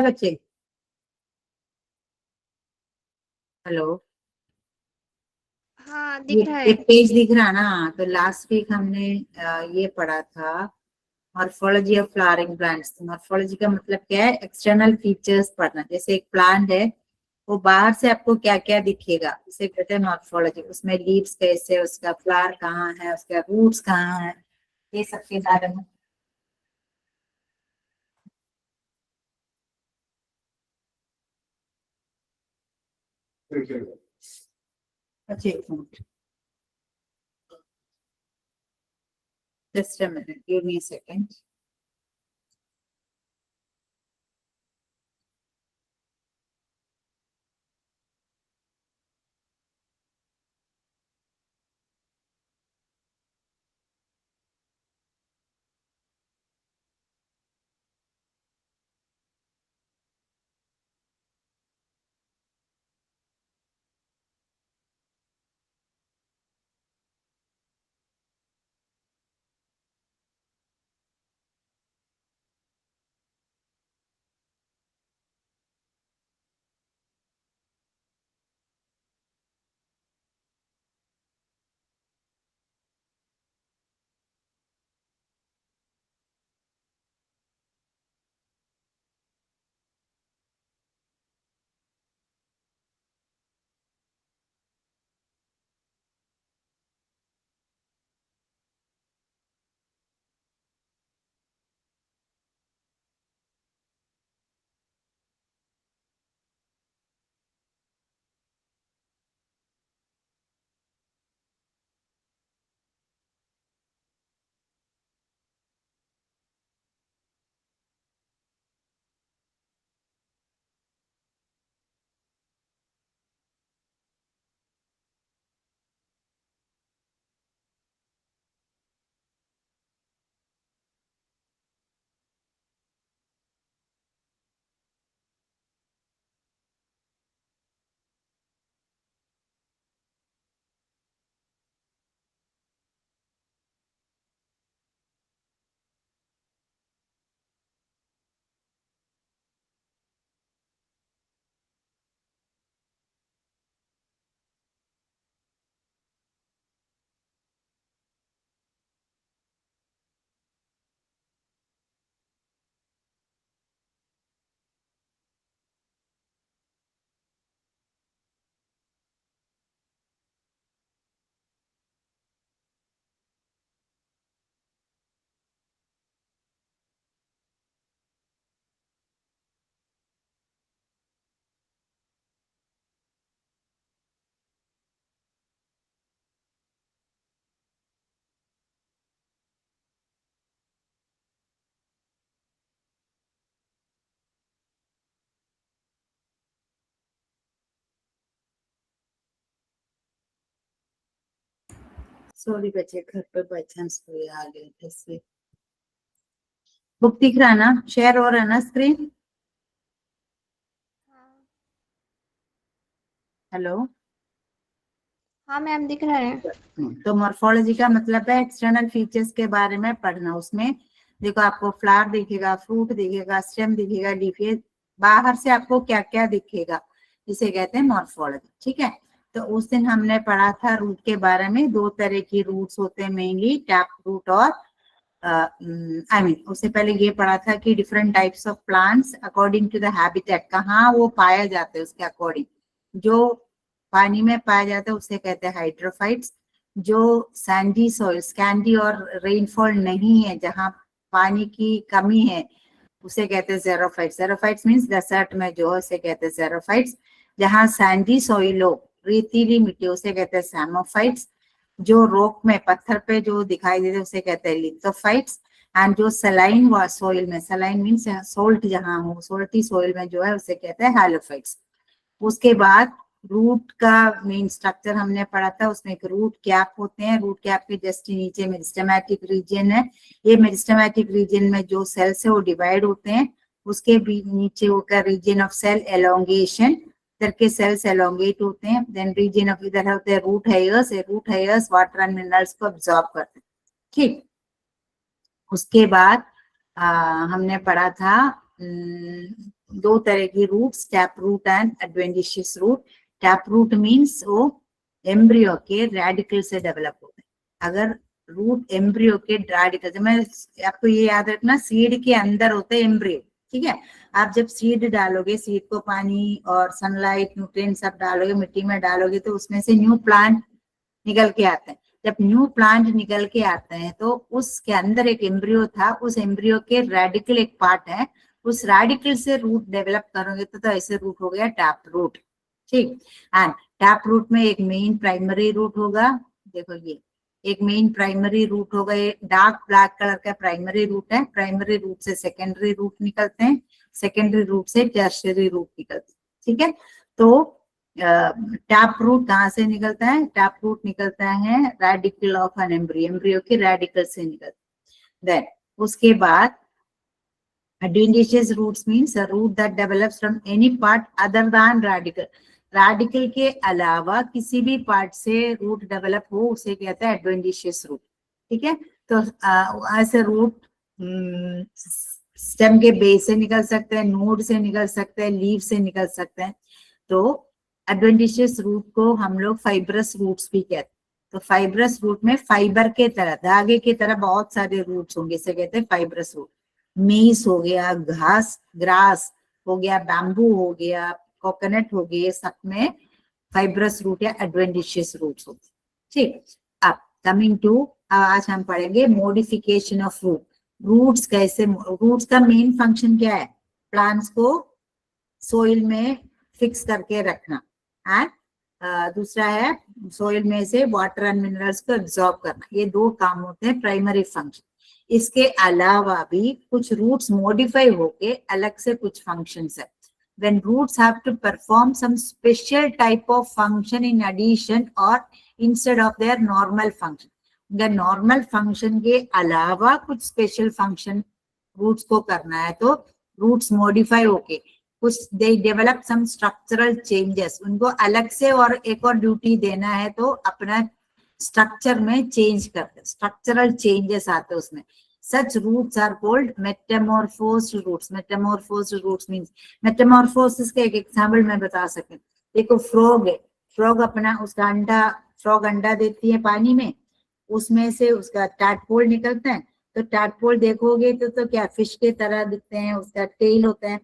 बच्चे? हेलो। हाँ दिख रहा है। एक पेज दिख रहा ना? तो लास्ट वीक हमने ये पढ़ा था, morphology of flowering plants. Morphology का मतलब क्या है? एक्सटर्नल फीचर्स पढ़ना। जैसे एक प्लांट है, वो बाहर से आपको क्या क्या दिखेगा, उसे कहते हैं मॉर्फोलॉजी। उसमें लीव्स कैसे, उसका फ्लावर कहाँ है, उसका रूट्स कहाँ है, ये सब के बारे में। अच्छा, एक minute, just a minute, give me a second. Sorry बच्चे, घर पर बाई चांस कोई आ गए थे इसलिए। बुक दिख रहा ना? शेयर हो रहा है ना स्क्रीन? हेलो। हाँ मैम दिख रहा है। तो मॉर्फोलॉजी का मतलब है एक्सटर्नल फीचर्स के बारे में पढ़ना। उसमें देखो, आपको फ्लावर दिखेगा, फ्रूट दिखेगा, स्टेम दिखेगा, लीफ, बाहर से आपको क्या क्या दिखेगा, इसे कहते हैं मॉर्फोलॉजी। ठीक है। तो उस दिन हमने पढ़ा था रूट के बारे में। दो तरह की रूट्स होते हैं मेनली, टैप रूट और उससे पहले ये पढ़ा था कि different types of plants according to the habitat, कहाँ वो पाया जाता है उसके अकॉर्डिंग। जो पानी में पाया जाता है उसे कहते हैं हाइड्रोफाइट्स। जो सैंडी सॉइल, कैंडी और रेनफॉल नहीं है, जहाँ पानी की कमी है, उसे कहते हैं जेरोफाइट्स। जेरोफाइट्स मीन्स डेसर्ट में जो है उसे कहते हैं जेरोफाइट्स। जहाँ सैंडी सॉइल हो, रेतीली मिट्टी, उसे कहते हैं सैमोफाइट्स। जो रॉक में, पत्थर पे जो दिखाई देते उसे कहते हैं लिथोफाइट्स। एंड जो सलाइन सॉइल में, सलाइन मीन्स सोल्ट जहाँ हो, सोल्टी सॉइल में जो है उसे कहते हैं हैलोफाइट्स। उसके बाद रूट का मेन स्ट्रक्चर हमने पढ़ा था। उसमें एक रूट कैप होते हैं, रूट कैप के जस्ट नीचे मेरिस्टेमेटिक रीजन है। ये मेरिस्टेमेटिक रीजन में जो सेल्स है वो डिवाइड होते हैं। उसके भी नीचे होकर रीजन ऑफ सेल एलोंगेशन, इधर के सेल्स एलोंगेट होते हैं। देन रीजन ऑफ, इधर होते हैं root hairs. Root hairs water and minerals को अब्सॉर्ब करते हैं। ठीक। उसके बाद हमने पढ़ा था दो तरह की roots, tap root and adventitious root. Tap root means वो एम्ब्रियो के रेडिकल से डेवलप होते हैं। अगर रूट एम्ब्रियो के रेडिकल, मैं आपको ये याद रखना, सीड के अंदर होते हैं एम्ब्रियो, ठीक है। आप जब सीड डालोगे, सीड को पानी और सनलाइट, न्यूट्रिएंट सब डालोगे, मिट्टी में डालोगे, तो उसमें से न्यू प्लांट निकल के आते हैं। जब न्यू प्लांट निकल के आते हैं तो उसके अंदर एक एम्ब्रियो था, उस एम्ब्रियो के रेडिकल एक पार्ट है, उस रेडिकल से रूट डेवलप करोगे तो ऐसे रूट हो गया टैप रूट, ठीक। एंड टैप रूट में एक मेन प्राइमरी रूट होगा, देखो ये एक मेन प्राइमरी रूट होगा, ये डार्क ब्लैक कलर का प्राइमरी रूट है। प्राइमरी रूट से सेकेंडरी रूट निकलते हैं, सेकेंडरी रूट से टर्शियरी रूट निकलते हैं, ठीक है। तो टैप रूट कहाँ से निकलता है? टैप रूट निकलता है radical of an embryo, embryo के रेडिकल से निकलता है। देन उसके बाद adventitious roots means a root that develops from any part other than radical. Radical के अलावा किसी भी पार्ट से रूट डेवलप हो उसे कहते हैं एडवेंटिशियस रूट, ठीक है। तो ऐसे रूट स्टेम के बेस से निकल सकते हैं, नोड से निकल सकते हैं, लीव से निकल सकते हैं। तो एडवेंटिशियस रूट को हम लोग फाइब्रस रूट्स भी कहते हैं। तो फाइब्रस रूट में फाइबर के तरह, धागे की तरह बहुत सारे रूट्स होंगे, इसे कहते हैं फाइब्रस रूट। मीस हो गया, घास ग्रास हो गया, बैम्बू हो गया, कोकोनट हो गए, सब में फाइब्रस रूट या एडवेंटिशियस रूट्स होते हैं, ठीक। अब कमिंग टू, आज हम पढ़ेंगे मॉडिफिकेशन ऑफ रूट। रूट्स कैसे, रूट्स का मेन फंक्शन क्या है? प्लांट्स को सोइल में फिक्स करके रखना, एंड दूसरा है सोइल में से वाटर एंड मिनरल्स को एब्जॉर्ब करना। ये दो काम होते हैं, प्राइमरी फंक्शन। इसके अलावा भी कुछ रूट्स मॉडिफाई होके अलग से कुछ फंक्शंस है। When roots have to perform some special type of function in addition or instead of their normal function. उनका नॉर्मल फंक्शन के अलावा कुछ स्पेशल फंक्शन रूट्स को करना है तो रूट्स मॉडिफाई होके कुछ they develop some structural changes, उनको अलग से और एक और ड्यूटी देना है तो अपना स्ट्रक्चर में चेंज करते, स्ट्रक्चरल चेंजेस आते उसमें। Such roots are called metamorphosed roots. Metamorphosed roots means, metamorphosis का एक एग्जाम्पल मैं बता सकती हूँ। देखो फ्रॉग है, फ्रॉग अपना उसका अंडा, फ्रॉग अंडा देती है पानी में, उसमें से उसका टैडपोल निकलता है। तो टैडपोल देखोगे तो क्या फिश के तरह दिखते हैं, उसका टेल होता है,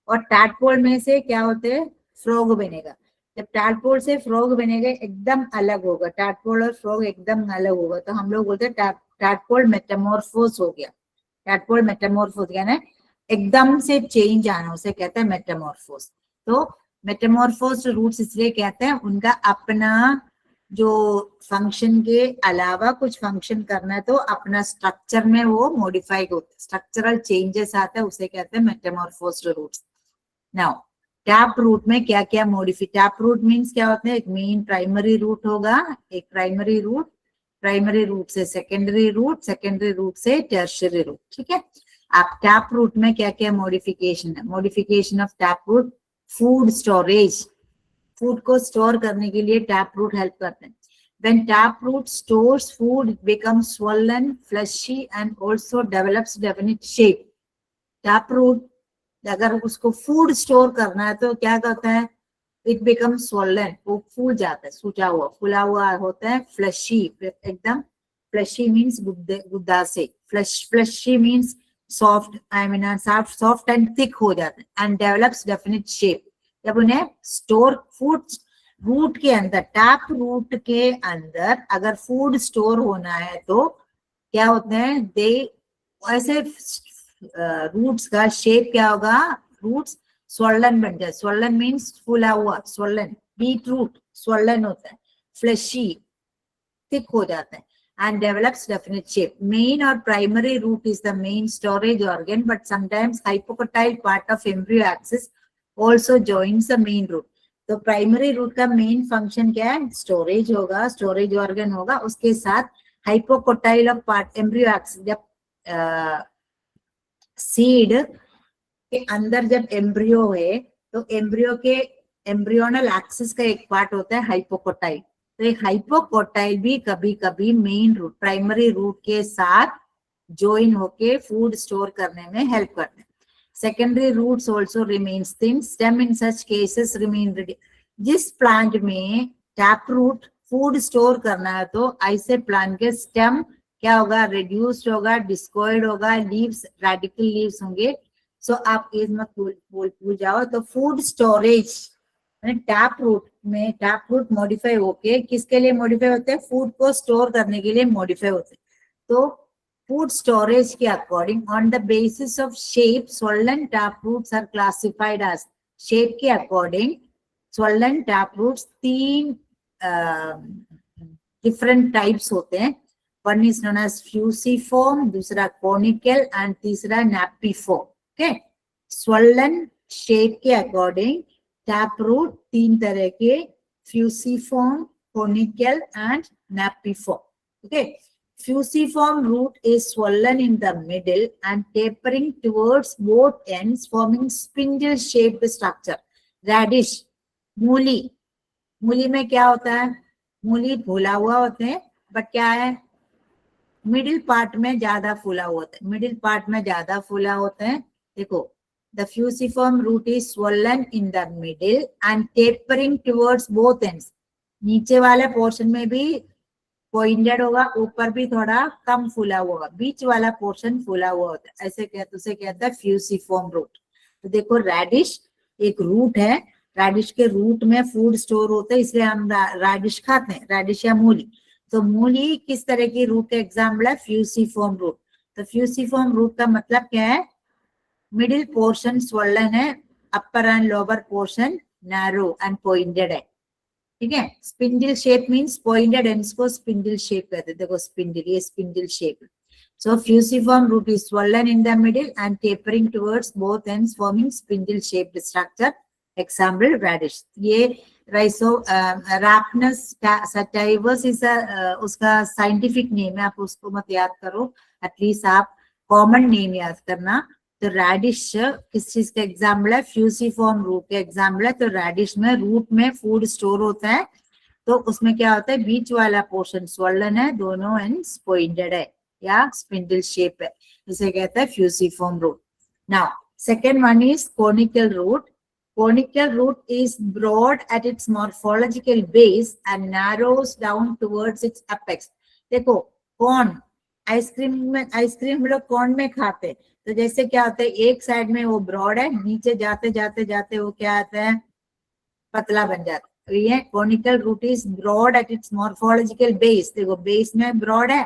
और टैडपोल में से क्या होते हैं? फ्रॉग बनेगा। जब टैडपोल से फ्रॉग बनेगा एकदम अलग होगा, टैडपोल और फ्रॉग एकदम अलग होगा, तो हम लोग बोलते हैं टैडपोल मेटामॉर्फोस हो गया। टैडपोल मेटामॉर्फोस गया ना, एकदम से चेंज आना, उसे कहते हैं मेटामॉर्फोस। तो मेटामॉर्फोस रूट्स इसलिए कहते हैं उनका अपना जो फंक्शन के अलावा कुछ फंक्शन करना है तो अपना स्ट्रक्चर में वो मॉडिफाई होते, स्ट्रक्चरल चेंजेस आते हैं, उसे कहते हैं मेटामॉर्फोस्ड रूट्स। नाउ टैप रूट में क्या क्या मॉडिफाई, टैप रूट मीन्स क्या होता है? एक मेन प्राइमरी रूट होगा, एक प्राइमरी रूट, प्राइमरी रूट से सेकेंडरी रूट, सेकेंडरी रूट से टर्शियरी रूट, ठीक है। अब टैप रूट में क्या क्या मॉडिफिकेशन है? Modification of tap root, food storage, food को स्टोर करने के लिए टैप रूट हेल्प करते हैं। When tap root stores food, it becomes swollen, fleshy and also develops definite shape. Tap root अगर उसको फूड स्टोर करना है तो क्या करता है? इट बिकम स्वोलन, वो फूल जाता है, सूजा हुआ, फूला हुआ होता है। फ्लशी, एकदम फ्लशी मीन्स गुद्दा से, fleshy means soft, I mean soft and thick हो जाता है, एंड डेवलप्स डेफिनेट शेप। जब उन्हें स्टोर फूड रूट के अंदर, टैप रूट के अंदर अगर फूड स्टोर होना है तो क्या होते हैं? दे ऐसे रूट्स का शेप क्या होगा? रूट्स स्वोलन बन जाए। स्वोलन मीन्स फूला हुआ, स्वोलन। बीट रूट स्वोलन होता है, फ्लेशी थिक हो जाता है, and develops definite shape. Main or primary root is the main storage organ, but sometimes hypocotyle part of embryo axis also joins the main root. तो primary root का main function क्या है? Storage होगा, storage organ होगा, उसके साथ hypocotyl of part embryo axis. जब seed के अंदर जब एम्ब्रियो है तो एम्ब्रियो के एम्ब्रियोनल एक्सिस का एक पार्ट होता है हाइपोकोटाइल। तो एक हाइपोकोटाइल भी कभी कभी मेन रूट, प्राइमरी रूट के साथ ज्वाइन होके फूड स्टोर करने में हेल्प करते हैं। Secondary roots also remains thin. Stem in such cases remain ready. जिस प्लांट में टैप रूट फूड स्टोर करना है तो ऐसे प्लांट के स्टेम क्या होगा, रिड्यूस्ड होगा, डिस्कॉइड होगा, लीव्स रेडिकल लीव्स होंगे. सो आप ये मत भूल जाओ. तो food storage tap root modify होके किसके लिए मॉडिफाई होते हैं, फूड को स्टोर करने के लिए मॉडिफाई होते हैं. तो फूड स्टोरेज के according on the basis of shape swollen tap roots are classified as. Shape के according swollen tap roots 3 different types होते हैं. One is known as fusiform, दूसरा कोनिकल एंड तीसरा नैपिफॉर्म. ओके, swollen शेप के according tap root 3 तरह के, fusiform, conical and napiform. Okay, fusiform root is swollen in the middle and tapering towards both ends, forming spindle shaped structure. Radish, मूली में क्या होता है, मूली फूला हुआ होते हैं, बट क्या है, मिडिल पार्ट में ज्यादा फूला हुआ होता है, मिडिल पार्ट में ज्यादा फूला होते हैं. देखो, the fusiform root is swollen in the middle and tapering towards both ends. नीचे वाले पोर्शन में भी पॉइंटेड होगा, ऊपर भी थोड़ा कम फूला हुआ होगा, बीच वाला पोर्शन फूला हुआ होता है. ऐसे कहते, उसे कहता है फ्यूसिफॉर्म रूट. तो देखो, रेडिश एक रूट है, रेडिश के रूट में फूड स्टोर होता है, इसलिए हम रेडिश खाते हैं, रेडिश या मूली. तो मूली किस तरह की रूट का एग्जाम्पल है, फ्यूसिफॉर्म रूट. तो फ्यूसिफॉर्म रूट का मतलब क्या है, मिडिल पोर्शन स्वॉलन है, upper and lower portion narrow and pointed है. ठीक है, spindle shape means pointed ends को स्पिंडल शेप कहते हैं. देखो स्पिंडल, ये spindle shape. So fusiform root is swollen in the middle and tapering towards both ends, forming spindle shaped structure. Example, radish. ये Rhamnus sativus is उसका scientific name है, आप उसको मत याद करो, एटलीस्ट आप कॉमन नेम याद करना. तो रेडिश किस चीज का एग्जाम्पल है, फ्यूसिफॉर्म रूट का एग्जाम्पल है. तो रेडिश में रूट में फूड स्टोर होता है, तो उसमें क्या होता है, बीच वाला पोर्शन स्वॉलन है, दोनों एंड्स पॉइंटेड है या स्पिंडल शेप है, इसे कहता है fusiform root. Now second one is conical root. Conical root is broad at its morphological base and narrows down towards its apex. देखो, कॉर्न, आइसक्रीम लोग कॉर्न में खाते हैं, तो जैसे क्या होता है, एक साइड में वो ब्रॉड है, नीचे जाते जाते जाते वो क्या आता है, पतला बन जाता है. तो ये conical root is broad at its morphological base. देखो, बेस में ब्रॉड है,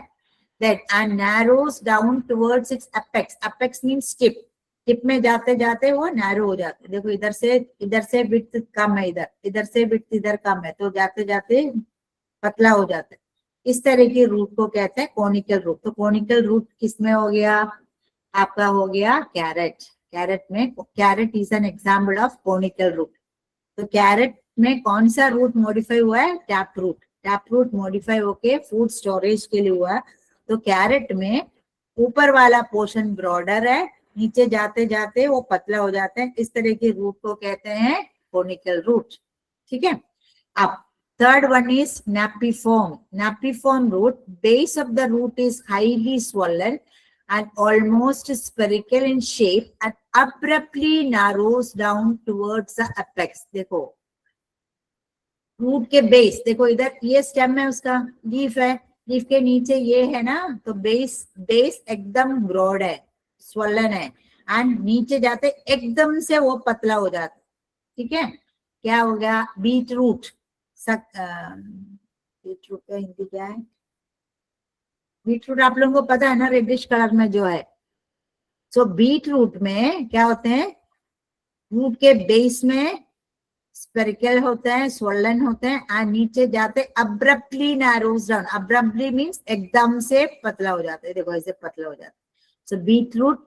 that and narrows down towards its apex. Apex means tip, tip में जाते जाते वो नैरो हो जाता है. देखो, इधर से विड्थ कम है, इधर से विड्थ इधर कम है, तो जाते जाते पतला हो जाता है. इस तरह की रूट को कहते हैं कोनिकल रूट. तो कोनिकल रूट किसमें हो गया, आपका हो गया कैरेट. कैरेट में, carrot is an example of conical root. तो कैरेट में कौन सा रूट मॉडिफाई हुआ है, tap root. Tap root modify होके फूड स्टोरेज के लिए हुआ है. तो कैरेट में ऊपर वाला पोर्शन ब्रॉडर है, नीचे जाते जाते वो पतला हो जाते हैं. इस तरह के रूट को कहते हैं कोनिकल रूट. ठीक है, अब third one is napiform. Napiform root, base of the root is highly swollen and almost spherical in shape and abruptly narrows down towards the apex. देखो, रूट के बेस, देखो इधर ये स्टेम है, उसका लीफ है, लीफ के नीचे ये है ना, तो बेस एकदम ब्रॉड है, स्वॉलन है, एंड नीचे जाते एकदम से वो पतला हो जाता है. ठीक है, क्या हो गया, बीट रूट. बीट रूट का हिंदी क्या है, बीट रूट आप लोगों को पता है ना, रेडिश कलर में जो है. सो बीट रूट में क्या होते हैं, रूट के बेस में स्पेरिकल होता है, स्वॉलन होते हैं, एंड नीचे जाते abruptly narrows down. Abruptly means एकदम से पतला हो जाता है. देखो, ऐसे पतला हो जाता है. सो बीट रूट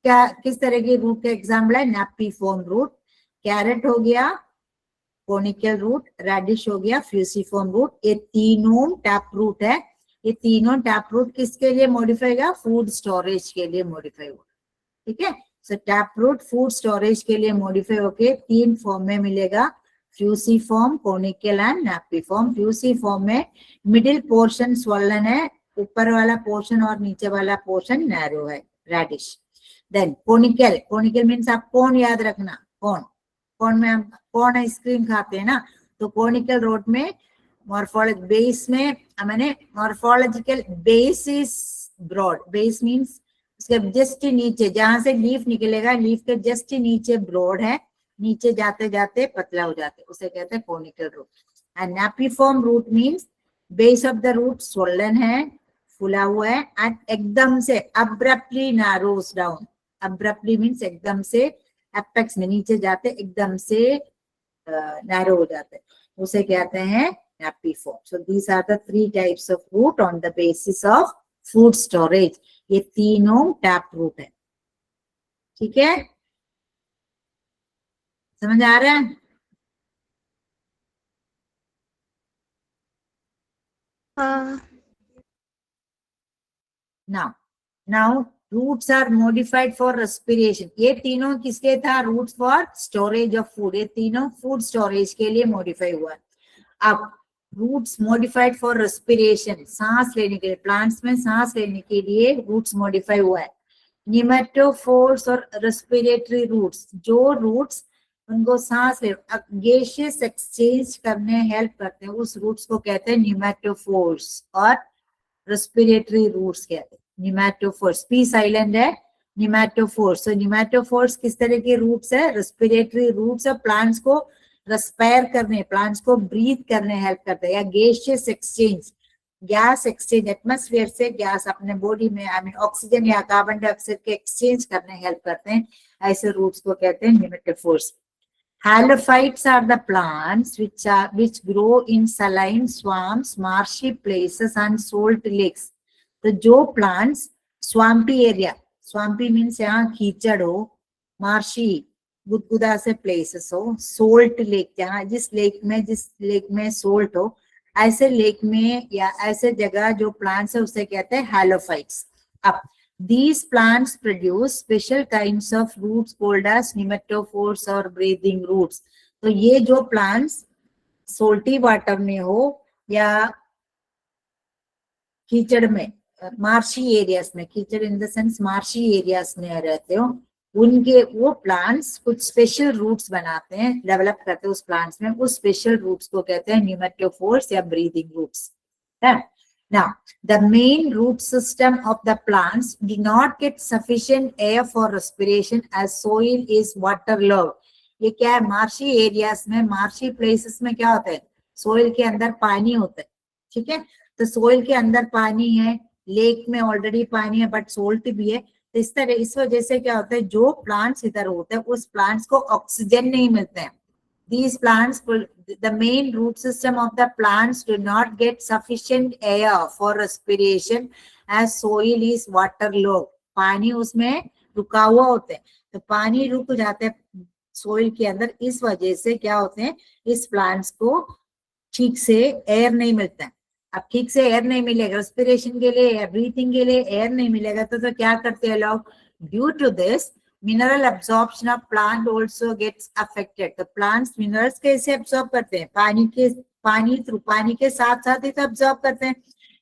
क्या, किस तरह की रूट का एग्जाम्पल है, नैपिफॉर्म रूट. कैरेट हो गया कोनिकल रूट, रेडिश हो गया फ्यूसिफॉर्म रूट. ये तीनों टैप रूट है. ये तीनों टैप रूट किसके लिए मॉडिफाई हुआ, फूड स्टोरेज के लिए मॉडिफाई हुआ. ठीक है, सो टैप रूट फूड स्टोरेज के लिए मॉडिफाई होके 3 फॉर्म में मिलेगा, फ्यूसिफॉर्म, कोनिकल एंड नैपिफॉर्म. फ्यूसिफॉर्म में मिडिल पोर्शन स्वॉलन है, ऊपर वाला पोर्शन और नीचे वाला पोर्शन नैरो है, radish. Then conical, conical means आप कोन याद रखना, कोन, कोन में हम कोन आइसक्रीम खाते हैं ना, तो कोनिकल रोड में मॉर्फोलॉजी बेस में मैंने morphological base is broad, base means उसके जस्ट नीचे जहां से लीफ निकलेगा, लीफ के जस्ट नीचे ब्रॉड है, नीचे जाते जाते पतला हो जाते, उसे कहते हैं conical root. And napiform root means base of the root swollen है, फुला हुआ है, एंड एकदम से abruptly narrows down, abruptly means एकदम से, एपेक्स में नीचे जाते एकदम से नैरो हो जाते, उसे कहते हैं napiform. So these are the 3 types of root on the basis of food storage. ये तीनों टैप रूट है, ठीक है, समझ आ रहा है? हाँ। now roots are modified for respiration। ये तीनों किसके था? Roots for storage of food, ये तीनों फूड स्टोरेज के लिए मॉडिफाई हुआ है। अब रूट्स मॉडिफाइड फॉर रेस्पिरेशन, सांस लेने के लिए, प्लांट्स में सांस लेने के लिए रूट्स मॉडिफाई हुआ है। निमेटोफोर्स और रेस्पिरेटरी रूट्स, जो रूट्स उनको सांस ले गैसेस एक्सचेंज करने हेल्प करते हैं, उस रूट्स को कहते हैं निमेटोफोर्स, और रेस्पिरेटरी रूट्स कहते हैं निमेटोफोर्स। पीस आइलैंड है निमेटोफोर्स। तो निमेटोफोर्स किस तरह के रूट्स है? रेस्पिरेटरी रूट्स है, प्लांट्स को रेस्पायर करने, प्लांट्स को ब्रीथ करने हेल्प करते हैं। या gases exchange, gas exchange, atmosphere से गैस अपने बॉडी में आई मीन ऑक्सीजन या कार्बन डाइऑक्साइड के एक्सचेंज करने हेल्प करते हैं, ऐसे रूट्स को कहते हैं pneumatophores. Halophytes are the plants which grow in saline swamps, marshy places and salt lakes। तो जो plants swampy area, swampy means यहाँ कीचड़ हो, marshy गुदगुदा से places हो, salt lake जहाँ जिस लेक में salt हो, ऐसे लेक में या ऐसे जगह जो plants है उसे कहते हैं halophytes। अब these plants produce special kinds of roots called as nematophores or breathing roots। तो ये जो plants salty water में हो या कीचड़ में, marshy areas में, कीचड़ in the sense marshy areas में रहते हो, उनके वो प्लांट्स कुछ स्पेशल रूट्स बनाते हैं, डेवलप करते हैं उस प्लांट्स में, उस स्पेशल रूट्स को कहते हैं nematophores या breathing roots। Now, the main root system of the plants do not get sufficient air for respiration as soil is waterlogged। ये क्या है? मार्शी एरियाज में, मार्शी प्लेसेस में क्या होता है? सोइल के अंदर पानी होता है, ठीक है, तो सोइल के अंदर पानी है, लेक में ऑलरेडी पानी है बट सोल्ट भी है, तो इस तरह इस वजह से क्या होता है, जो प्लांट्स इधर होते हैं उस प्लांट्स को ऑक्सीजन नहीं मिलते हैं। These plants, the main root system of the plants do not get sufficient air for respiration as soil is waterlogged। पानी उसमें रुका हुआ होता है, तो पानी रुक जाता है सोइल के अंदर, इस वजह से क्या होते हैं, इस प्लांट्स को ठीक से एयर नहीं मिलता है। अब ठीक से एयर नहीं मिलेगा, रेस्पिरेशन के लिए या ब्रीथिंग के लिए एयर नहीं मिलेगा, तो क्या करते हैं लोग? Due to this mineral absorption of plant also gets affected. तो प्लांट्स मिनरल्स कैसे एब्जॉर्ब करते हैं? पानी के साथ साथ ही तो एब्जॉर्ब करते हैं।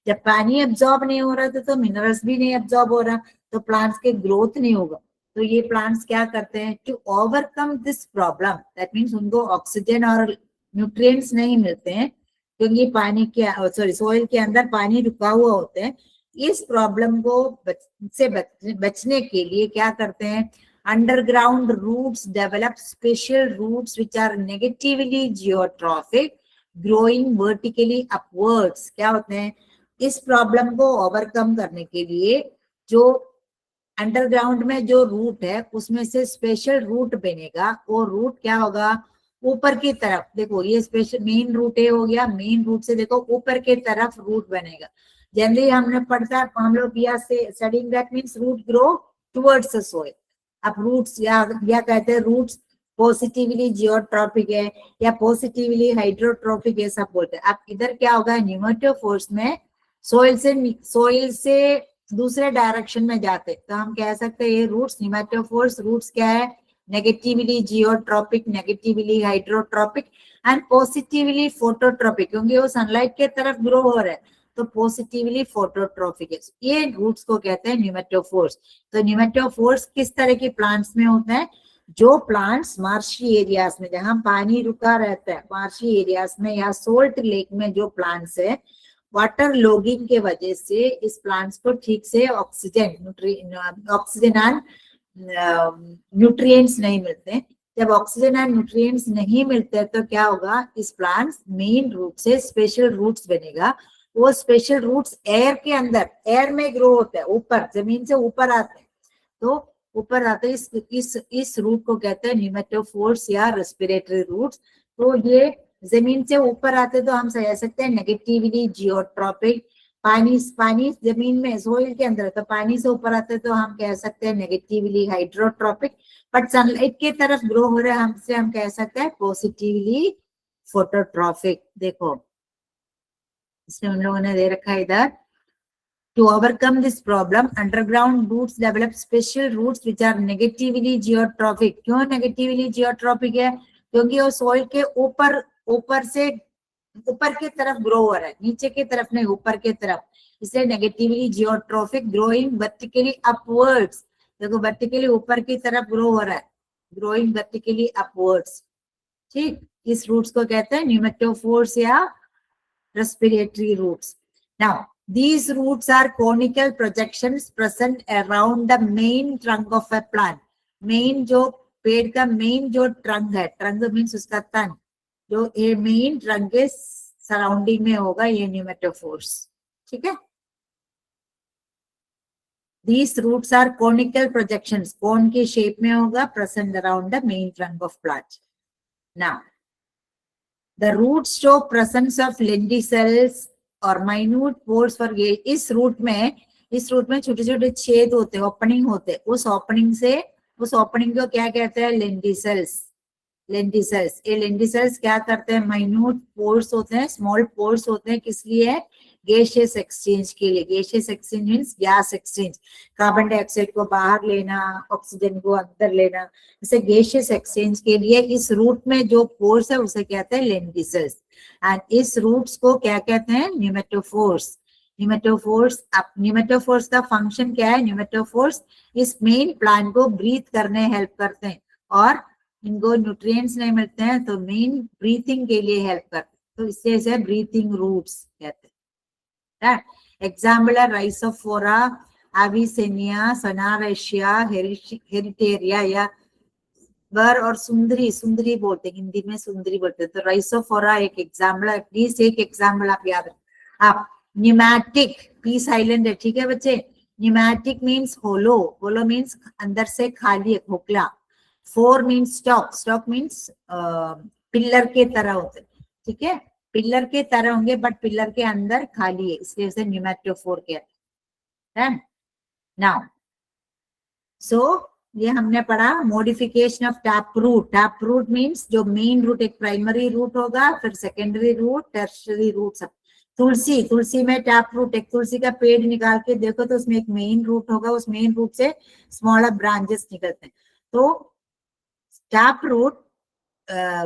जब पानी एब्जॉर्ब नहीं हो रहा तो मिनरल्स भी नहीं एब्जॉर्ब हो रहा, तो प्लांट्स के ग्रोथ नहीं होगा। तो ये प्लांट्स क्या करते हैं? To overcome this problem, that means उनको ऑक्सीजन और न्यूट्रिएंट्स नहीं मिलते हैं क्योंकि पानी के सोइल के अंदर पानी रुका हुआ होता है। इस प्रॉब्लम को बचने के लिए क्या करते हैं? Underground roots develop special roots which are negatively geotropic growing vertically upwards. क्या होते हैं? इस प्रॉब्लम को ओवरकम करने के लिए जो अंडरग्राउंड में जो रूट है उसमें से स्पेशल रूट बनेगा। वो रूट क्या होगा? ऊपर की तरफ, देखो ये स्पेशल मेन रूट हो गया, मेन रूट से देखो ऊपर की तरफ रूट बनेगा। जनरली हमने पढ़ता है, हम लोग या से studying that means root grow towards the soil. अब रूट्स या कहते हैं रूट्स पॉजिटिवली जियोट्रॉपिक है या पॉजिटिवली हाइड्रोट्रॉपिक है, सब बोलते हैं। अब इधर क्या होगा? निमेटोफोर्स में सोइल से दूसरे डायरेक्शन में जाते, तो हम कह सकते हैं ये रूट्स निमेटोफोर्स रूट्स क्या है? Negatively geotropic, negatively hydrotropic and positively phototropic, क्योंकि वो सनलाइट के तरफ ग्रो हो रहा है। तो पॉजिटिवली फोटोट्रॉफिक है। ये रूट्स को कहते हैं न्यूमेटोफोर्स। तो न्यूमेटोफोर्स किस तरह के प्लांट्स में होता है? जो प्लांट्स मार्शी एरियाज में, जहां पानी रुका रहता है, मार्शी एरियाज में या सोल्ट लेक में जो प्लांट्स है, वाटर लॉगिंग के वजह से इस प्लांट्स को ठीक से ऑक्सीजन एंड न्यूट्रिएंट्स नहीं मिलते। जब ऑक्सीजन एंड न्यूट्रिएंट्स नहीं मिलते तो क्या होगा? इस प्लांट्स मेन रूट से स्पेशल रूट्स बनेगा। वो स्पेशल रूट्स एयर के अंदर, एयर में ग्रो होते हैं, ऊपर जमीन से ऊपर आते हैं। तो ऊपर आते इस रूट को कहते हैं न्यूमेटोफोर्स या रेस्पिरेटरी रूट्स। तो ये जमीन से ऊपर आते तो हम कह सकते हैं नेगेटिवली जियोट्रॉपिक। पानी जमीन में सोइल के अंदर, तो पानी से ऊपर आते तो हम कह सकते हैं नेगेटिवली हाइड्रोट्रॉपिक। बट सनलाइट की तरफ ग्रो हो रहे हमसे हम कह सकते हैं पॉजिटिवली फोटोट्रॉपिक। देखो इसमें हम लोगों ने दे रखा है इधर, to overcome this problem underground roots develop special roots which are negatively geotrophic। क्यों negatively geotrophic है? क्योंकि वो सोइल के ऊपर से ऊपर की तरफ ग्रो हो रहा है, नीचे की तरफ नहीं, ऊपर की तरफ, इसलिए negatively geotropic. Growing vertically upwards, देखो वर्टिकली ऊपर की तरफ ग्रो हो रहा है, ग्रोइंग वर्टिकली अपवर्ड्स। ठीक, इस रूट्स को कहते हैं न्यूमेटोफोर्स या respiratory roots. Now these roots are conical projections present around the main trunk of a plant। Main जो पेड़ का मेन जो ट्रंक है, ट्रंक मीन्स उसका तन, जो ये मेन ट्रंक के सराउंडिंग में होगा ये न्यूमेटोफोर्स। ठीक है, these roots are conical projections, कोन के शेप में होगा, present around the main trunk of plant। now the roots show presence of lenticels और माइन्यूट पोर्स फॉर गेज। इस रूट में छोटे छोटे छेद होते हैं, ओपनिंग होते, उस ओपनिंग को क्या कहते हैं? लेंटिसल्स। ये लेंटिसल्स क्या करते हैं? माइन्यूट पोर्स होते हैं, स्मॉल पोर्स होते हैं। किस लिए? गैसियस एक्सचेंज के लिए। Gaseous exchange means gas exchange, carbon dioxide को बाहर लेना, ऑक्सीजन को अंदर लेना, जैसे गैसियस एक्सचेंज के लिए इस रूट में जो पोर्स है उसे कहते हैं लेंटिसल्स। एंड इस रूट्स को क्या कहते हैं? न्यूमेटोफोर्स। न्यूमेटोफोर्स का फंक्शन क्या है? न्यूमेटोफोर्स इस मेन प्लांट को ब्रीथ करने हेल्प करते हैं, और इनको न्यूट्रिएंट्स नहीं मिलते हैं तो मेन ब्रीथिंग के लिए हेल्प करते हैं, तो इससे इसे ब्रीथिंग रूट्स कहते हैं। एग्जाम्पल है राइसोफोरा, एविसेनिया, सोनारेशिया, हेरिटेरिया या बर और सुंदरी बोलते हैं, हिंदी में सुंदरी बोलते हैं। तो राइसोफोरा एक एग्जाम्पल है, प्लीज एक एग्जाम्पल आप याद रखें। आप न्यूमैटिक, पीस आइलैंड है, ठीक है बच्चे। न्यूमैटिक मीन्स होलो मीन्स अंदर से खाली, खोखला। Four means stock means pillar के तरह होते, ठीक है, पिलर के तरह होंगे बट पिलर के अंदर खाली है, इसलिए उसे न्यूमेटोफोर कहते हैं। नाउ सो ये हमने पढ़ा modification of tap root means जो मेन रूट, एक प्राइमरी रूट होगा, फिर सेकेंडरी रूट, टर्शियरी रूट। सब तुलसी में टैप रूट, एक तुलसी का पेड़ निकाल के देखो तो उसमें एक मेन रूट होगा, उस मेन रूट से स्मॉलर ब्रांचेस निकलते हैं। तो टैप रूट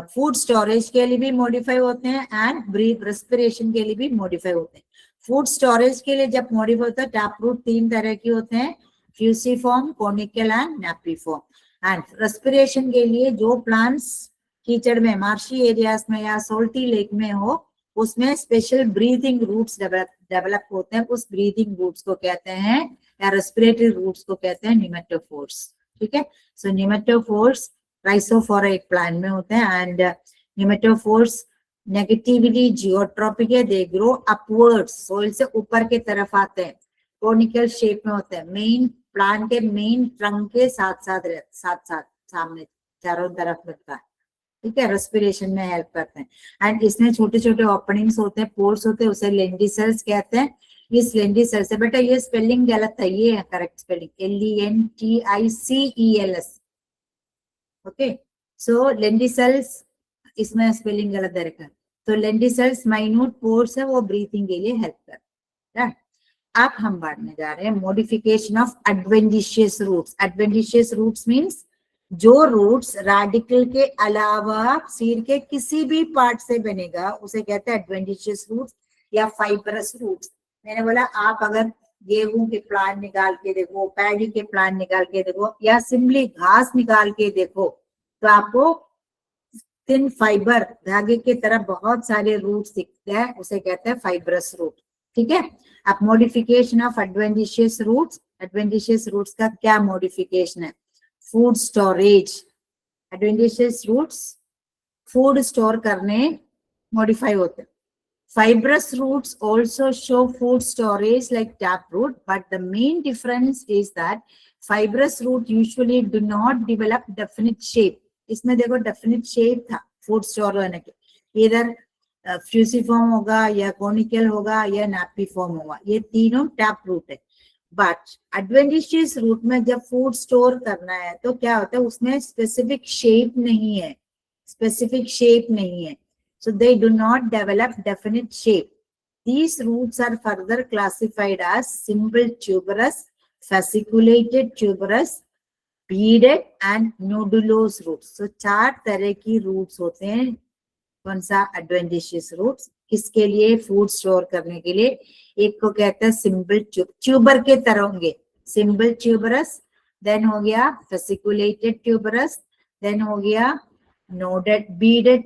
फूड स्टोरेज के लिए भी मॉडिफाई होते हैं एंड ब्रीथ रेस्पिरेशन के लिए भी मॉडिफाई होते हैं। फूड स्टोरेज के लिए जब मॉडिफाई होता है, टैप रूट 3 तरह के होते हैं, फ्यूसिफॉर्म, कोनिकल एंड नैपिफॉर्म। एंड रेस्पिरेशन के लिए जो प्लांट्स कीचड़ में, मार्शी एरियाज में या सोल्टी लेक में हो, उसमें स्पेशल ब्रीथिंग रूट्स डेवलप होते हैं, उस ब्रीथिंग रूट्स को कहते हैं या रेस्पिरेटरी रूट्स को कहते हैं न्यूमेटोफोर्स। ठीक है, सो न्यूमेटोफोर्स राइसोफोरा एक प्लांट में होते हैं एंड न्यूमेटोफोर्स नेगेटिवली जियोट्रॉपिक है, दे ग्रो अपवर्ड्स, सोइल से ऊपर की तरफ आते हैं, कोनिकल शेप में होते हैं, मेन प्लांट के मेन ट्रंक के साथ सामने चारों तरफ लगता है। ठीक है, रेस्पिरेशन में हेल्प करते हैं एंड इसमें छोटे छोटे ओपनिंग्स होते हैं, पोर्स होते हैं, उसे लेंटिसल्स कहते हैं। इस लेंटिसल से, बेटा ये स्पेलिंग गलत है, ये है करेक्ट स्पेलिंग, LENTICELS। ओके, सो लेंटिसल्स, इसमें स्पेलिंग गलत दे रखा है, तो लेंटिसल्स माइन्यूट पोर्स है, वो ब्रीथिंग के लिए हेल्प करते हैं। अब हम बढ़ने जा रहे हैं modification of adventitious roots. Adventitious roots means जो रूट्स रेडिकल के अलावा सीड के किसी भी पार्ट से बनेगा उसे कहते हैं एडवेंटिशियस रूट्स या फाइबरस रूट्स। मैंने बोला आप अगर गेहूं के प्लांट निकाल के देखो, पैडी के प्लांट निकाल के देखो, या सिंपली घास निकाल के देखो, तो आपको थिन फाइबर धागे की तरह बहुत सारे रूट्स दिखते हैं, उसे कहते हैं फाइब्रस रूट। ठीक है। अब modification of adventitious roots, adventitious roots का क्या मॉडिफिकेशन है? Food storage, adventitious roots food store करने मॉडिफाई होते हैं। Fibrous roots also show food storage like taproot, but the main difference is that fibrous root usually do not develop definite shape. इसमें देखो definite shape था food store होने के, इधर फ्यूसिफॉर्म होगा या कोनिकल होगा या नापीफॉर्म होगा, ये तीनों टैप रूट है। बट एडवेंटिशियस रूट में जब फूड स्टोर करना है तो क्या होता है, उसमें स्पेसिफिक शेप नहीं है, स्पेसिफिक शेप नहीं है, so they do not develop definite shape. These roots are further classified as simple tuberous, fasciculated tuberous, beaded and nodulose roots. So चार तरह की roots होते हैं। कौन सा? Adventitious roots. किसके लिए? फूड स्टोर करने के लिए। एक को कहते हैं सिंपल ट्यूबर के तरह होंगे, सिंपल ट्यूबरस, देन हो गया फेसिकुलेटेड ट्यूबरस, देन हो गया nodded beaded,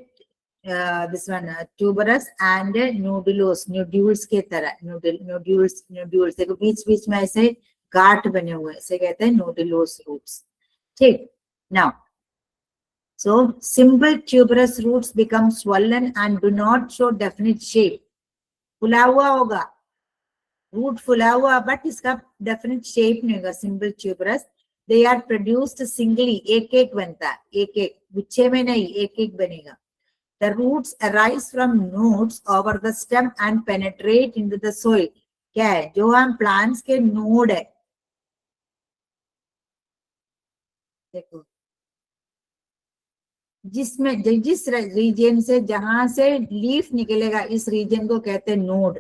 this one tuberous and nodulose, nodules के तरह, nodules देखो बीच बीच में ऐसे गांठ बने हुए, इसे कहते हैं nodulose roots। ठीक। now so simple tuberous roots become swollen and do not show definite shape। फुला हुआ होगा रूट, फुला हुआ, बट इसका डेफिनेट शेप नहीं होगा। Simple tuberous, they are produced singly, एक एक बनता है, एक एक, गुच्छे में नहीं, एक एक बनेगा। The roots arise from nodes over the stem and penetrate into the soil। क्या है? जो हम प्लांट्स के नोड है, देखो जिसमें जिस रीजन से, जहां से लीफ निकलेगा, इस रीजन को कहते हैं नोड।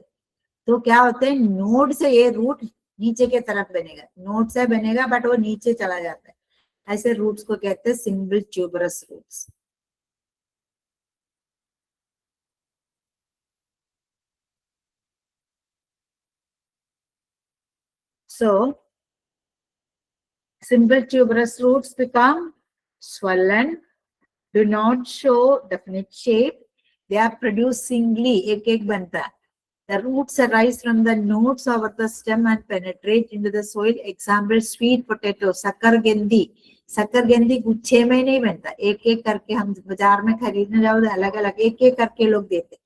तो क्या होते हैं, नोड से ये रूट नीचे के तरफ बनेगा, नोड से बनेगा बट वो नीचे चला जाता है, ऐसे रूट्स को कहते हैं single tuberous roots. So, simple tuberous roots become swollen, do not show definite shape, they are produced singly, एक एक बनता है। The roots arise from the nodes over the stem and penetrate into the soil। Example sweet potato, शकरकंदी। शकरकंदी गुच्छे में नहीं बनता, एक एक करके, हम बाजार में खरीदने जाओ तो अलग अलग एक एक करके लोग देते,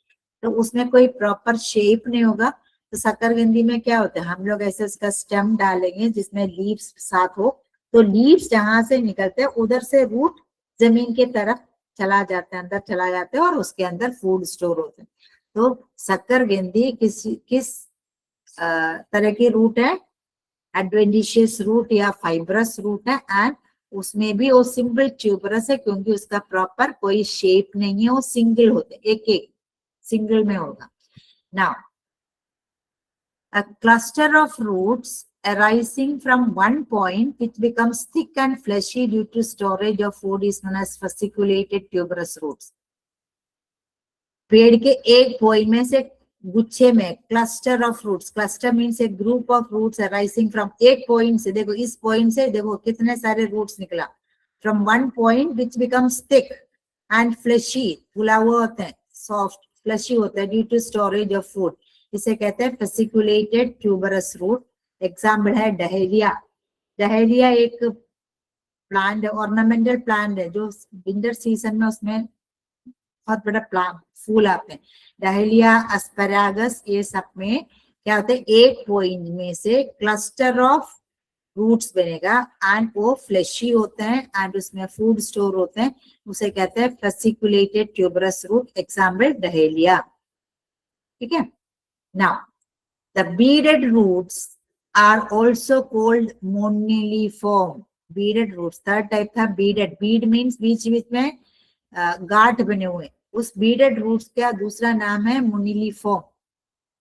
तो उसमें कोई प्रॉपर शेप नहीं होगा। तो शकरकंदी में क्या होता है, हम लोग ऐसे उसका स्टेम डालेंगे जिसमें लीव्स साथ हो, तो लीव्स जहां से निकलते हैं उधर से रूट जमीन के तरफ चला जाता है, अंदर चला जाता है, और उसके अंदर फूड स्टोर होते हैं। तो शकरकंदी किस तरह की रूट है? एडवेंटिशियस रूट या फाइब्रस रूट है, एंड उसमें भी वो सिंपल ट्यूबरस है, क्योंकि उसका प्रॉपर कोई शेप नहीं है, वो सिंगल होते, एक एक सिंगल में होगा। Now a cluster of roots arising from one point which becomes thick and fleshy due to storage of food is known as fasciculated tuberous roots। पेड़ के एक पॉइंट में से गुच्छे में cluster of roots, cluster means a group of roots arising from, एक point से, देखो इस पॉइंट से देखो कितने सारे रूट्स निकला, from one point which becomes thick and fleshy, फुला हुआ होता है, सॉफ्ट फ्लेशी होता है, due to storage of food, इसे कहते हैं फेसिकुलेटेड ट्यूबरस रूट। एग्जाम्पल है डहेलिया। डहेलिया एक प्लांट, ऑर्नामेंटल प्लांट है, जो विंटर सीजन में उसमें बहुत बड़ा प्लांट फूल आते हैं। डहेलिया, एस्पैरागस, ये सब में क्या होता है, एक पॉइंट में से क्लस्टर ऑफ रूट्स बनेगा, एंड वो फ्लेशी होते हैं, एंड उसमें फूड स्टोर होते हैं, उसे कहते हैं fasciculated tuberous root. Example dahlia. ठीक है। Now, the beaded roots are also called moniliform। beaded roots, third type था beaded। bead means बीच बीच में गांठ बने हुए, उस beaded roots का दूसरा नाम है moniliform।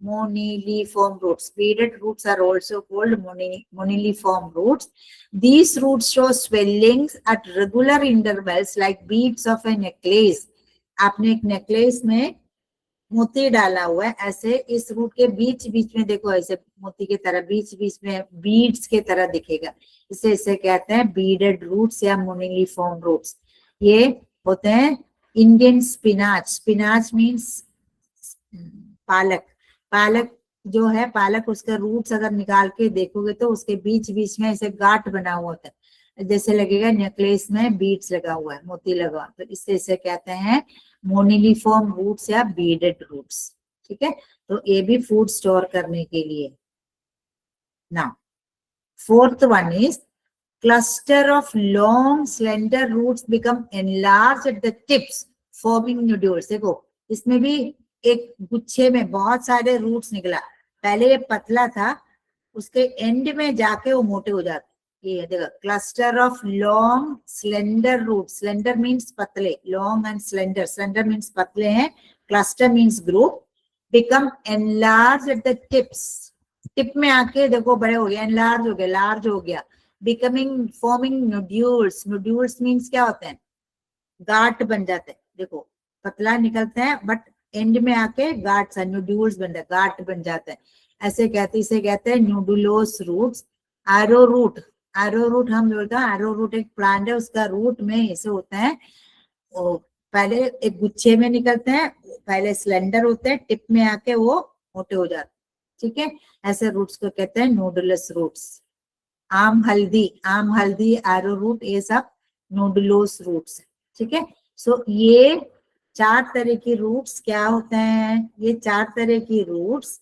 moniliform roots, beaded roots are also called moniliform roots। These roots show swellings at regular intervals like beads of a necklace। आपने एक necklace में मोती डाला हुआ है ऐसे, इस रूट के बीच बीच में देखो ऐसे मोती की तरह बीच बीच में बीड्स के तरह दिखेगा, इसे कहते हैं बीडेड रूट्स या मोनिलिफॉर्म रूट्स। ये होते हैं इंडियन स्पिनाच। स्पिनाच मीन्स पालक। पालक जो है, पालक उसका रूट्स अगर निकाल के देखोगे तो उसके बीच बीच में ऐसे गांठ बना हुआ होता है, जैसे लगेगा नेकलेस में बीड्स लगा हुआ है, मोती लगा हुआ, तो इसे कहते हैं मोनिलिफॉर्म रूट्स या बीडेड रूट्स। ठीक है, तो ये भी फूड स्टोर करने के लिए। Now fourth one is cluster of long slender roots become enlarge at the tips forming nodules. देखो इसमें भी एक गुच्छे में बहुत सारे रूट्स निकला, पहले ये पतला था, उसके एंड में जाके वो मोटे हो जाते। ये देखो cluster of long slender root. Slender means पतले, long and slender, slender means पतले हैं, cluster means group, become enlarge at the tips. Tip में आके देखो बड़े हो गया, एनलार्ज हो गया, लार्ज हो गया, becoming forming nodules. Nodules means क्या होते हैं, गांठ बन जाते हैं। देखो पतला निकलते हैं बट एंड में आके गांठ सा नोड्यूल्स बन जाते, गांठ बन जाते हैं, ऐसे कहते, इसे कहते हैं nodulose roots. Arrowroot, arrowroot हम बोलते हैं, एरो रूट एक प्लांट है, उसका रूट में ऐसे होता है, वो पहले एक गुच्छे में निकलते हैं, पहले स्लेंडर होते हैं, टिप में आके वो मोटे हो जाते हैं। ठीक है, ऐसे रूट्स को कहते हैं नोडुलस रूट्स। आम हल्दी, आम हल्दी, एरो रूट, ये सब नोडुलोस रूट्स है। ठीक है, सो ये 4 तरह की रूट्स क्या होते हैं, ये 4 तरह की रूट्स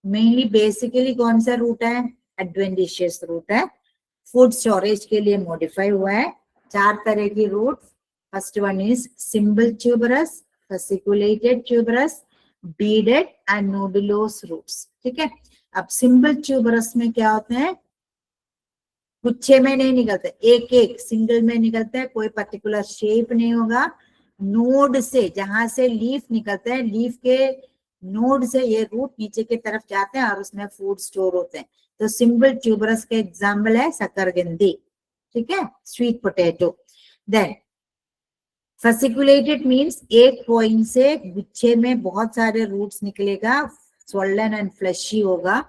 मेनली बेसिकली कौन सा रूट है, एडवेंटिशियस रूट है, फूड स्टोरेज के लिए मॉडिफाई हुआ है। 4 तरह की root, first one is simple tuberous, fasciculated tuberous, beaded and nodulose roots। ठीक है, अब सिंपल ट्यूबरस में क्या होते हैं, गुच्छे में नहीं निकलते, एक एक सिंगल में निकलते हैं, कोई पर्टिकुलर शेप नहीं होगा, नोड से, जहां से लीफ निकलते हैं, लीफ के नोड से ये रूट नीचे की तरफ जाते हैं और उसमें फूड स्टोर होते हैं। तो सिंपल ट्यूबरस के एग्जाम्पल है शकरकंदी। ठीक है, sweet potato. Then fasciculated means एक पॉइंट से गुच्छे में बहुत सारे रूट्स निकलेगा, swollen एंड फ्लैशी होगा।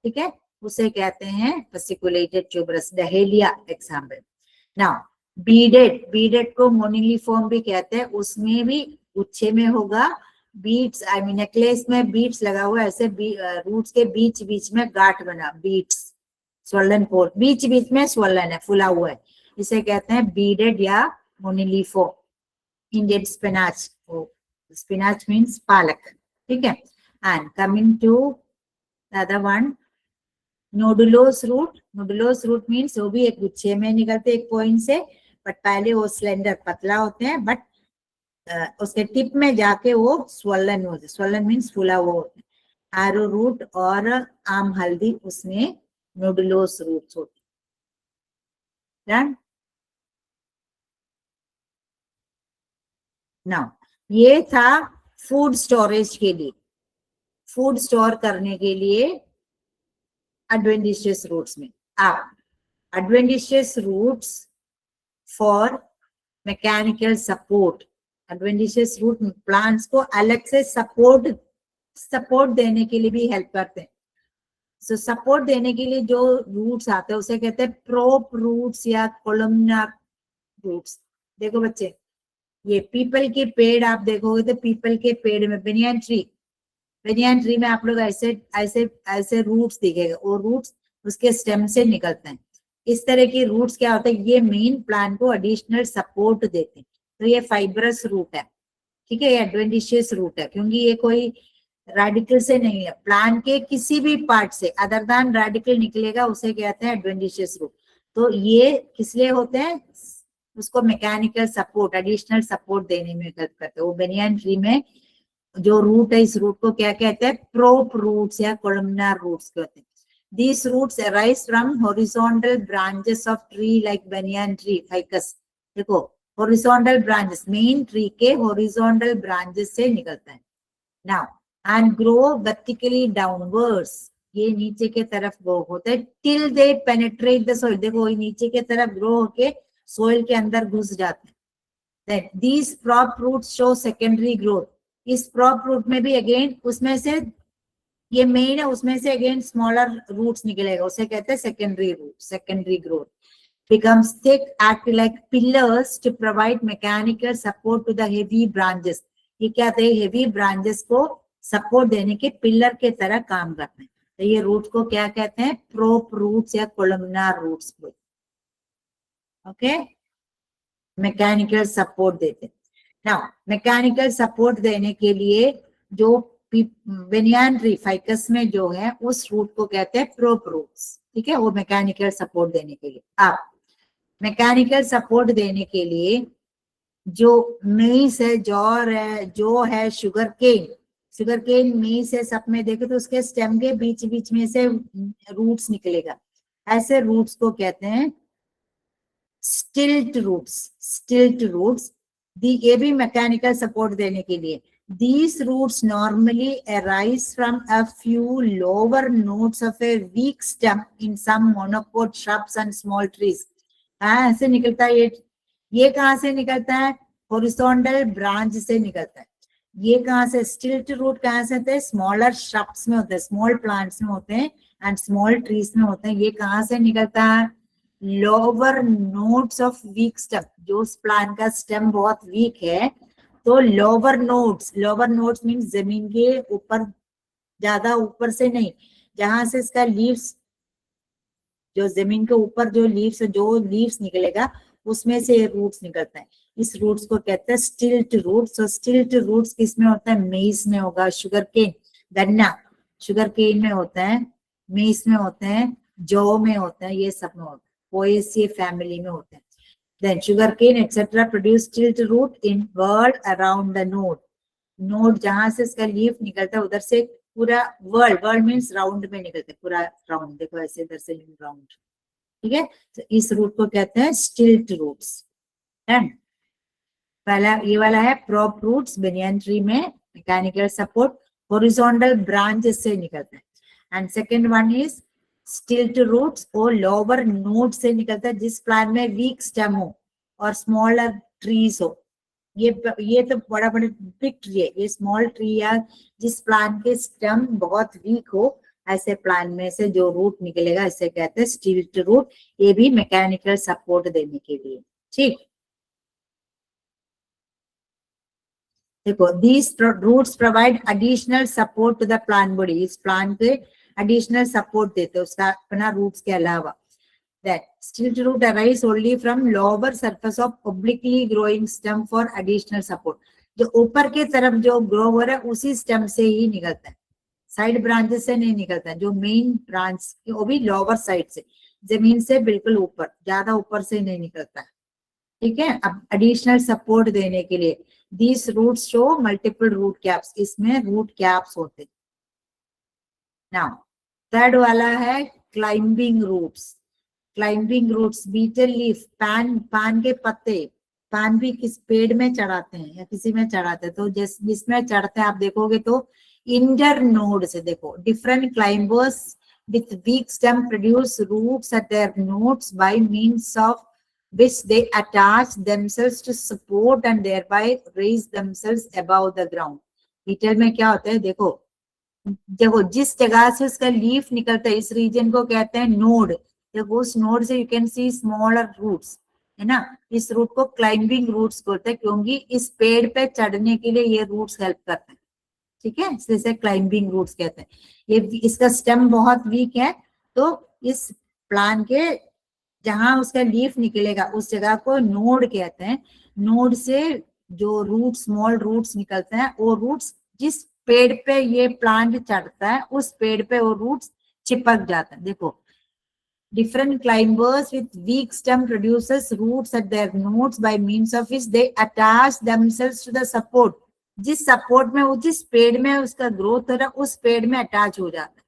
ठीक है, उसे कहते हैं fasciculated tuberous, dahlia example. Now beaded, beaded को मोनिलिफॉर्म भी कहते हैं, उसमें भी गुच्छे में होगा, बीट्स आई मीन नेकलेस में बीट्स लगा हुआ, ऐसे रूट्स के बीच बीच में गांठ बना, बीट्स, स्वॉलन पोर्ट, बीच बीच में स्वॉलन है, फुला हुआ है, इसे कहते हैं बीडेड या moniliform. Indian spinach, spinach means पालक। ठीक है, and coming to the other one nodulose root. Nodulose root means वो भी एक गुच्छे में निकलते एक पॉइंट से, बट पहले वो स्लेंडर पतला होते हैं, बट उसके टिप में जाके वो स्वॉलन होते, स्वॉलन मीन्स फूला हुआ होता है। एरो रूट और आम हल्दी, उसमें नोडुलोस रूट्स होते हैं। नाउ ये था फूड स्टोरेज के लिए, फूड स्टोर करने के लिए एडवेंटिशियस रूट्स में। आप adventitious roots for mechanical support, adventitious root plants को अलग से सपोर्ट देने के लिए भी हेल्प करते हैं। सो सपोर्ट देने के लिए जो रूट्स आते हैं उसे कहते हैं प्रोप रूट्स या कोलमनार रूट्स। देखो बच्चे, ये पीपल के पेड़ आप देखोगे तो पीपल के पेड़ में बेनियन ट्री में आप लोग ऐसे ऐसे ऐसे रूट्स दिखेगा, वो रूट्स उसके स्टेम से निकलते हैं। इस तरह की रूट्स क्या होता है, ये मेन प्लांट को एडिशनल सपोर्ट देते हैं, तो ये फाइब्रस रूट है। ठीक है, ये एडवेंटिशियस रूट है क्योंकि ये कोई रेडिकल से नहीं है, प्लांट के किसी भी पार्ट से अदर देन रेडिकल निकलेगा, उसे कहते हैं एडवेंटिशियस रूट। तो ये किस लिए होते हैं, उसको मैकेनिकल सपोर्ट, एडिशनल सपोर्ट देने में हेल्प करते हैं। वो बेनियन ट्री में जो रूट है, इस रूट को क्या कहते हैं, प्रोप रूट्स या कोलमनार रूट्स कहते हैं। These roots arise from horizontal branches of tree like banyan tree, ficus। देखो horizontal branches, मेन ट्री के horizontal branches से निकलता है। Now and grow vertically downwards, ये नीचे के तरफ ग्रो होता है till they penetrate the soil। देखो ये नीचे के तरफ ग्रो होके सोइल के अंदर घुस जाते हैं। Then these prop roots show secondary growth, इस प्रॉप रूट में भी अगेन उसमें से ये मेन है, उसमें से अगेन स्मॉलर रूट्स निकलेगा, उसे कहते हैं secondary root, secondary growth becomes thick, act like pillars to provide mechanical support to the heavy branches. ये क्या थे, हेवी ब्रांचेस को सपोर्ट देने के पिलर के तरह काम करते हैं। तो ये रूट को क्या कहते हैं, प्रोप रूट्स या columnar roots. Okay, mechanical support देते हैं। नाउ मैकेनिकल सपोर्ट देने के लिए जो बेनियान ट्री फाइकस में जो है उस रूट को कहते हैं प्रोप रूट्स, ठीक है, वो मैकेनिकल सपोर्ट देने के लिए। आप मैकेनिकल सपोर्ट देने के लिए जो मेस है, जौर है, जो है शुगर केन मेस है, सब में देखे तो उसके स्टेम के बीच बीच में से रूट्स निकलेगा, ऐसे रूट्स को कहते हैं स्टिल्ट रूट्स। ये भी मैकेनिकल सपोर्ट देने के लिए। These roots normally arise from a few lower nodes of a weak stem in some monocot shrubs and small trees. ऐसे निकलता है ये कहाँ से निकलता है, हॉरिजॉन्टल ब्रांच से निकलता है। ये कहाँ से, स्टिल्ट रूट कहाँ से होते हैं, स्मॉलर श्रब्स में होते हैं, स्मॉल प्लांट्स में होते हैं एंड स्मॉल ट्रीज में होते हैं। ये कहाँ से निकलता है, lower nodes of week stem, जो उस प्लांट का स्टेम बहुत वीक है तो लोअर नोड्स मीन्स जमीन के ऊपर, ज्यादा ऊपर से नहीं, जहां से इसका लीव्स, जो जमीन के ऊपर जो लीव्स निकलेगा उसमें से रूट्स निकलता है। इस रूट्स को कहते हैं स्टिल्ट रूट्स। और स्टिल्ट रूट्स किसमें होता है, मेज में होगा, शुगर केन, गन्ना शुगर केन में होता है, मेज में होते हैं, जौ में होता है, ये सब में होता है, पोएसिए फैमिली में होते हैं। Then sugarcane etc. produce stilt root in whorl around the node. Node जहां से इसका लीफ निकलता है उधर से पूरा वर्ल्ड मीन्स राउंड में निकलता है, पूरा राउंड, देखो ऐसे इधर से राउंड, ठीक है। तो इस रूट को कहते हैं स्टिल्ट रूट्स। पहला ये वाला है प्रॉप रूट्स, बेनियन ट्री में मैकेनिकल सपोर्ट, हॉरिजॉन्टल ब्रांच से निकलता है। And second one is stilt roots, वो लोअर नोड से निकलता है जिस प्लांट में वीक स्टेम हो और स्मॉलर ट्रीज हो। ये तो बड़ा बिग ट्री है, ये स्मॉल ट्री या जिस प्लांट के स्टेम बहुत वीक हो ऐसे प्लांट में से जो रूट निकलेगा इसे कहते हैं स्टिल्ट रूट। ये भी मैकेनिकल सपोर्ट देने के लिए, ठीक। देखो, these roots provide additional support to the plant body, इस प्लांट के additional support देते हैं उसका अपना रूट्स के अलावा। That stilt root arise only from lower surface of obliquely growing stem for additional support. जो ऊपर के तरफ जो ग्रो हो रहा है उसी स्टेम से ही निकलता है, साइड ब्रांचेस से नहीं निकलता है। जो मेन ब्रांच वो भी लोअर साइड से, जमीन से बिल्कुल ऊपर, ज्यादा ऊपर से नहीं निकलता है, ठीक है। अब एडिशनल सपोर्ट देने के लिए these roots show multiple root caps, इसमें रूट कैप्स होते। नाउ थर्ड वाला है climbing roots. Climbing roots, betel leaf, पान के पत्ते, पान भी किस पेड़ में चढ़ाते हैं या किसी में चढ़ाते हैं, तो जिसमें चढ़ते हैं आप देखोगे तो इंटर नोड से, देखो different climbers with weak stem produce roots at their nodes by means of which they attach themselves to support and thereby raise themselves above the ground. Betel में क्या होता है, देखो जिस जगह से उसका लीफ निकलता है इस रीजन को कहते हैं नोड। देखो उस नोड से you can see smaller roots, है ना। इस रूट को क्लाइंबिंग रूट्स बोलते हैं क्योंकि इस पेड़ पे चढ़ने के लिए ये रूट्स हेल्प करते हैं, ठीक है, इसलिए क्लाइंबिंग रूट्स कहते हैं। ये इसका स्टेम बहुत वीक है तो इस प्लांट के जहां उसका लीफ निकलेगा उस जगह को नोड कहते हैं। नोड से जो रूट, स्मॉल रूट्स निकलते हैं, वो रूट्स जिस पेड़ पे ये प्लांट चढ़ता है उस पेड़ पे वो रूट्स चिपक जाते हैं। देखो, different climbers with weak stem produces roots at their nodes by means of which they attach themselves to the support. जिस सपोर्ट में वो जिस पेड़ में उसका ग्रोथ हो रहा है उस पेड़ में अटैच हो जाता है,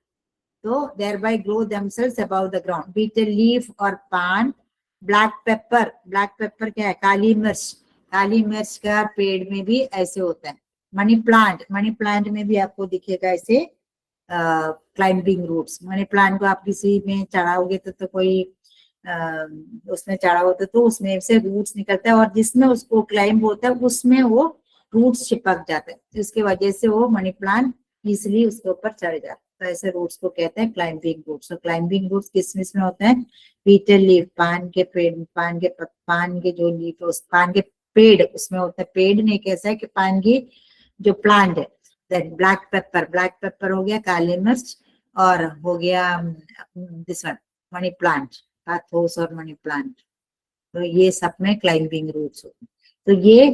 तो thereby grow themselves above the ground. Betel leaf और पान, ब्लैक पेपर क्या है, काली मिर्च का पेड़ में भी ऐसे होता है। मनी प्लांट में भी आपको दिखेगा ऐसे क्लाइंबिंग रूट्स। मनी प्लांट को आप किसी में चढ़ाओगे तो कोई उसमें चढ़ा होता तो उसमें से रूट्स निकलता है और जिसमें उसको क्लाइंब होता है उसमें वो रूट्स चिपक जाते हैं, जिसकी वजह से वो मनी प्लांट इजिली उसके ऊपर चढ़ जाता है। तो ऐसे रूट्स को कहते हैं क्लाइंबिंग रूट्स। तो क्लाइंबिंग रूट्स किस में होते हैं? बीटल लीफ, पान के पेड़, पान के जो लीफ है, उस पान के पेड़ उसमें होता है। पेड़ नहीं कैसा है कि पान की जो प्लांट है। देन ब्लैक पेपर हो गया, काली मिर्च, और हो गया this one money plant, pathos और मनी प्लांट। तो ये सब में क्लाइंबिंग रूट्स होते हैं। तो ये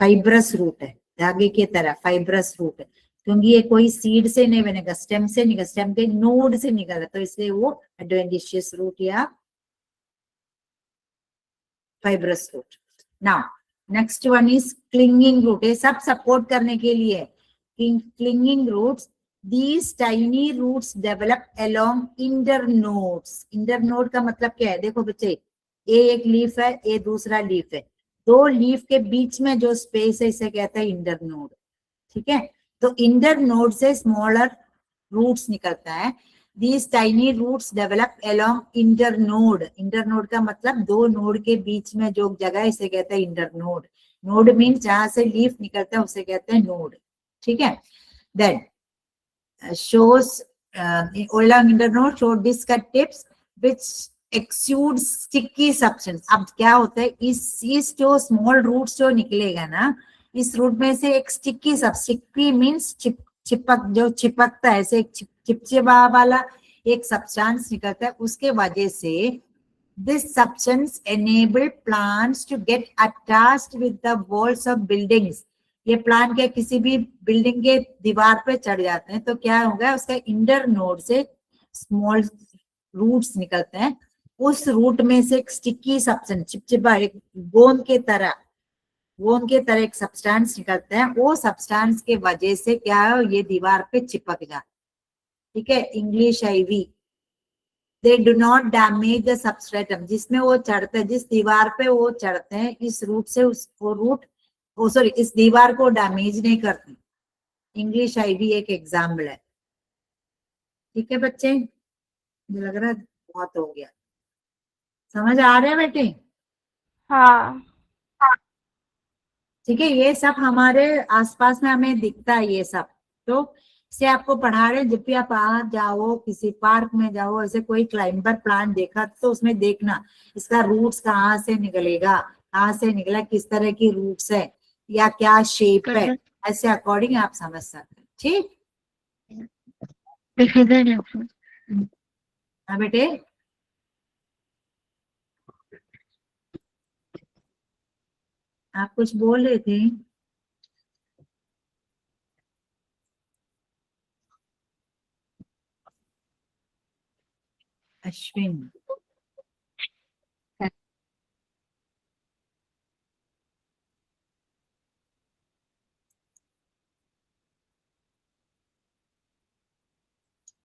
फाइब्रस रूट है, धागे की तरह फाइब्रस रूट है, क्योंकि ये कोई सीड से नहीं बनेगा, स्टेम से निकल, स्टेम के नोड से निकल, तो इसलिए वो एडवेंटिशियस रूट या fibrous root. Now next one is clinging root. ये सब सपोर्ट करने के लिए clinging roots, these tiny roots develop along internodes। Internode का मतलब क्या है? देखो बच्चे, ये एक लीफ है, ये दूसरा लीफ है, दो लीफ के बीच में जो स्पेस है इसे कहते हैं इंटरनोड। ठीक है, तो इंटरनोड से स्मॉलर रूट्स निकलता है। These tiny roots develop along internode। Internode का मतलब दो नोड के बीच में जो जगह है इसे कहते हैं इंटरनोड। नोड मीन्स जहां से लीफ निकलता है उसे कहते हैं नोड। ठीक है, then shows along internode show disc tips which exude sticky substance। अब क्या होता है, इस जो स्मॉल रूट्स जो निकलेगा ना, इस रूट में से एक स्टिकी सब, स्टिकी मीन्स चिपक, जो चिपकता है, ऐसे एक चिपचिपा वाला एक सब्सटेंस निकलता है। उसके वजह से this substance enable plants to get attached with the walls of buildings. ये प्लांट के किसी भी बिल्डिंग के दीवार पे चढ़ जाते हैं तो क्या होगा, उसका इंटर नोड से स्मॉल रूट्स निकलते हैं। उस रूट में से एक स्टिकी सब्सटेंस, चिपचिपा, एक गोंद के तरह एक सब्सटेंस निकलता है। वो सब्सटेंस के वजह से क्या है, ये दीवार पे चिपक जाता है। ठीक है, English ivy, they do not damage the substratum. जिसमें वो चढ़ते हैं, जिस दीवार पे वो चढ़ते हैं, इस रूट से वो रूट, ओ सॉरी, इस दीवार को डैमेज नहीं करती। इंग्लिश आईवी एक एग्जाम्पल है। ठीक है बच्चे, मुझे लग रहा है बहुत हो गया, समझ आ रहे हैं बेटे? हाँ। ठीक है, ये सब हमारे आसपास में हमें दिखता है ये सब। तो से आपको पढ़ा रहे हैं, जब भी आप बाहर जाओ, किसी पार्क में जाओ, ऐसे कोई क्लाइंबर प्लांट देखा तो उसमें देखना इसका रूट्स कहाँ से निकलेगा, कहाँ से निकला, किस तरह की रूट्स है या क्या शेप है, ऐसे अकॉर्डिंग आप समझ सकते हैं। ठीक हाँ बेटे, आप कुछ बोल रहे थे अश्विन?